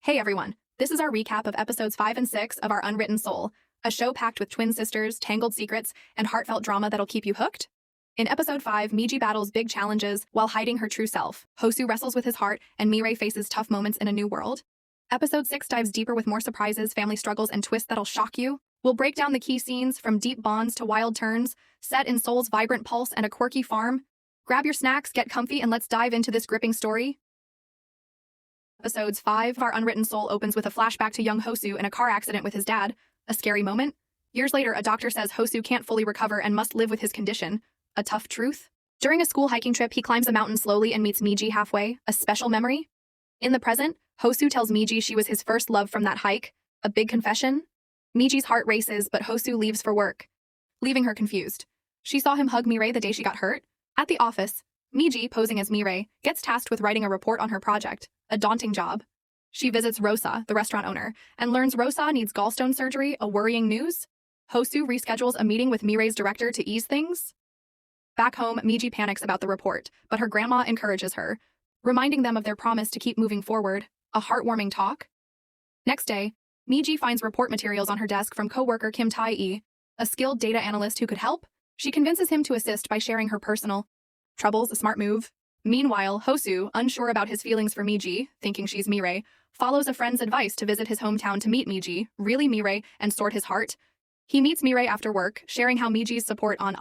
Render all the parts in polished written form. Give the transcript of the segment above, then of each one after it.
Hey everyone, this is our recap of episodes 5 and 6 of Our Unwritten Soul, a show packed with twin sisters, tangled secrets, and heartfelt drama that'll keep you hooked. In episode 5, Mi-ji battles big challenges while hiding her true self. Hosu wrestles with his heart, and Mi-rae faces tough moments in a new world. Episode 6 dives deeper with more surprises, family struggles, and twists that'll shock you. We'll break down the key scenes, from deep bonds to wild turns, set in Seoul's vibrant pulse and a quirky farm. Grab your snacks, get comfy, and let's dive into this gripping story. Episodes 5 of Our Unwritten Soul opens with a flashback to young Hosu in a car accident with his dad. A scary moment. Years later, a doctor says Hosu can't fully recover and must live with his condition. A tough truth. During a school hiking trip, he climbs a mountain slowly and meets Mi-ji halfway. A special memory. In the present, Hosu tells Mi-ji she was his first love from that hike. A big confession. Mi-ji's heart races, but Hosu leaves for work, leaving her confused. She saw him hug Mi-rae the day she got hurt. At the office, Mi-ji, posing as Mi-rae, gets tasked with writing a report on her project. A daunting job. She visits Rosa, the restaurant owner, and learns Rosa needs gallstone surgery. A worrying news. Hosu reschedules a meeting with Mi-rae's director to ease things. Back home, Mi-ji panics about the report, but her grandma encourages her, reminding them of their promise to keep moving forward. A heartwarming talk. Next day, Mi-ji finds report materials on her desk from co-worker Kim Tae-e, a skilled data analyst who could help. She convinces him to assist by sharing her personal troubles. A smart move. Meanwhile, Hosu, unsure about his feelings for Mi-ji, thinking she's Mi-rae, follows a friend's advice to visit his hometown to meet Mi-ji, really Mi-rae, and sort his heart. He meets Mi-rae after work, sharing how Mi-ji's support on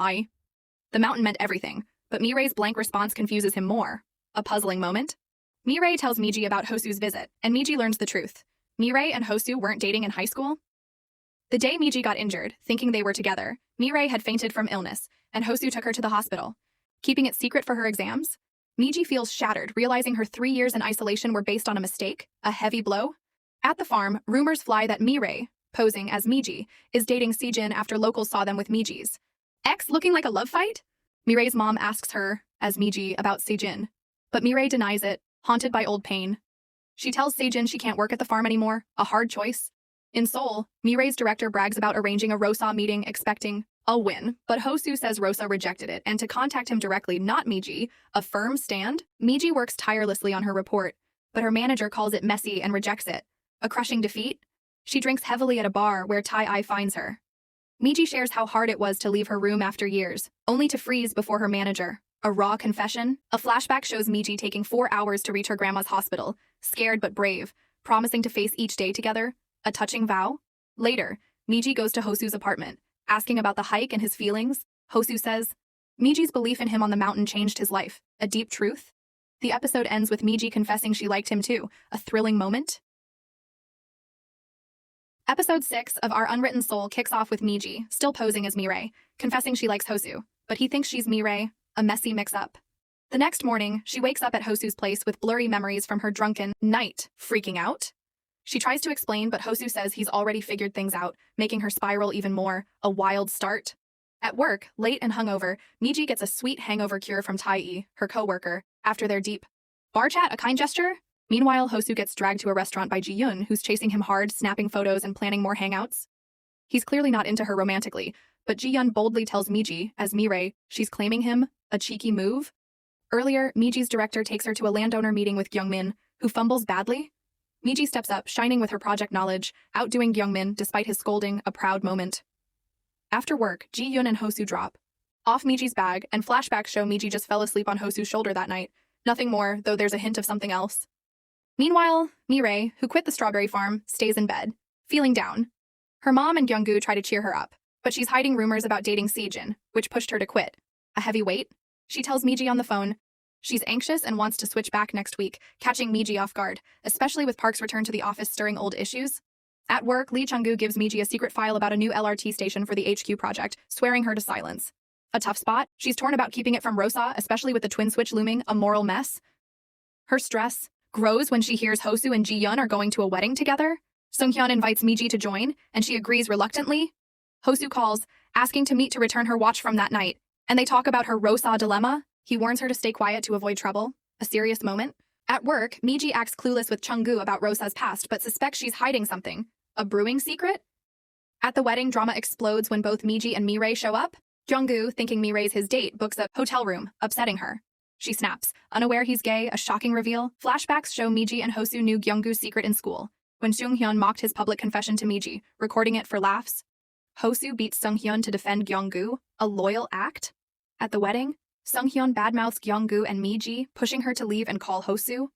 the mountain meant everything, but Mi-rae's blank response confuses him more. A puzzling moment. Mi-rae tells Mi-ji about Hosu's visit, and Mi-ji learns the truth. Mi-rae and Hosu weren't dating in high school. The day Mi-ji got injured, thinking they were together, Mi-rae had fainted from illness, and Hosu took her to the hospital. Keeping it secret for her exams, Mi-ji feels shattered, realizing her 3 years in isolation were based on a mistake, a heavy blow. At the farm, rumors fly that Mi-rae, posing as Mi-ji, is dating Se-jin after locals saw them with Mi-ji's ex. Looking like a love fight? Mi-rae's mom asks her, as Mi-ji, about Se-jin, but Mi-rae denies it, haunted by old pain. She tells Se-jin she can't work at the farm anymore, a hard choice. In Seoul, Mi-rae's director brags about arranging a Rosa meeting, expecting a win, but Hosu says Rosa rejected it and to contact him directly, not Mi-ji. A firm stand. Mi-ji works tirelessly on her report, but her manager calls it messy and rejects it. A crushing defeat. She drinks heavily at a bar where Tae-ai finds her. Mi-ji shares how hard it was to leave her room after years, only to freeze before her manager. A raw confession. A flashback shows Mi-ji taking 4 hours to reach her grandma's hospital, scared but brave, promising to face each day together. A touching vow. Later, Mi-ji goes to Hosu's apartment, asking about the hike and his feelings. Hosu says, Mi-ji's belief in him on the mountain changed his life. A deep truth. The episode ends with Mi-ji confessing she liked him too. A thrilling moment. Episode 6 of Our Unwritten Soul kicks off with Mi-ji, still posing as Mi-rae, confessing she likes Hosu, but he thinks she's Mi-rae. A messy mix-up. The next morning, she wakes up at Hosu's place with blurry memories from her drunken night. Freaking out? She tries to explain, but Hosu says he's already figured things out, making her spiral even more. A wild start. At work, late and hungover, Mi-ji gets a sweet hangover cure from Tae-e, her co-worker, after their deep bar chat. A kind gesture? Meanwhile, Hosu gets dragged to a restaurant by Ji-yoon, who's chasing him hard, snapping photos and planning more hangouts. He's clearly not into her romantically, but Ji-yoon boldly tells Mi-ji, as Mi-rae, she's claiming him. A cheeky move. Earlier, Mi-ji's director takes her to a landowner meeting with Kyungmin, who fumbles badly. Mi-ji steps up, shining with her project knowledge, outdoing Kyungmin despite his scolding. A proud moment. After work, Ji-yoon and Hosu drop off Mi-ji's bag, and flashbacks show Mi-ji just fell asleep on Hosu's shoulder that night. Nothing more, though there's a hint of something else. Meanwhile, Mi-rae, who quit the strawberry farm, stays in bed, feeling down. Her mom and Kyunggu try to cheer her up, but she's hiding rumors about dating Se-jin, which pushed her to quit. A heavy weight. She tells Mi-ji on the phone she's anxious and wants to switch back next week, catching Mi-ji off guard, especially with Park's return to the office stirring old issues. At work, Lee Chung-gu gives Mi-ji a secret file about a new LRT station for the HQ project, swearing her to silence. A tough spot. She's torn about keeping it from Rosa, especially with the twin switch looming, a moral mess. Her stress grows when she hears Hosu and Ji-yoon are going to a wedding together. Sung-hyun invites Mi-ji to join, and she agrees reluctantly. Hosu calls, asking to meet to return her watch from that night, and they talk about her Rosa dilemma. He warns her to stay quiet to avoid trouble. A serious moment. At work, Mi-ji acts clueless with Chung-gu about Rosa's past but suspects she's hiding something. A brewing secret? At the wedding, drama explodes when both Mi-ji and Mi-rae show up. Kyung-gu, thinking Mi-rae's his date, books a hotel room, upsetting her. She snaps, unaware he's gay, a shocking reveal. Flashbacks show Mi-ji and Hosu knew Gyeonggu's secret in school, when Seung-hyun mocked his public confession to Mi-ji, recording it for laughs. Hosu beats Seung-hyun to defend Gyeonggu, a loyal act. At the wedding, Seung-hyun badmouths Gyeonggu and Mi-ji, pushing her to leave and call Hosu.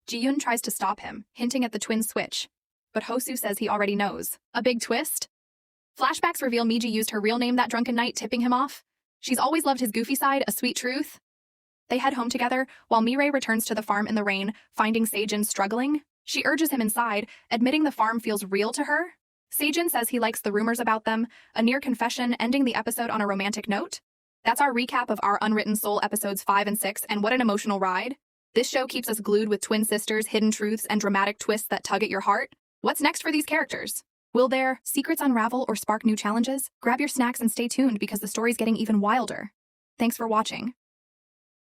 Ji-yoon tries to stop him, hinting at the twin switch, but Hosu says he already knows. A big twist? Flashbacks reveal Mi-ji used her real name that drunken night, tipping him off. She's always loved his goofy side, a sweet truth. They head home together, while Mi-rae returns to the farm in the rain, finding Sejin struggling. She urges him inside, admitting the farm feels real to her. Sejin says he likes the rumors about them, a near confession, ending the episode on a romantic note. That's our recap of Our Unwritten Seoul Episodes 5 and 6, and what an emotional ride. This show keeps us glued with twin sisters, hidden truths, and dramatic twists that tug at your heart. What's next for these characters? Will their secrets unravel or spark new challenges? Grab your snacks and stay tuned because the story's getting even wilder. Thanks for watching.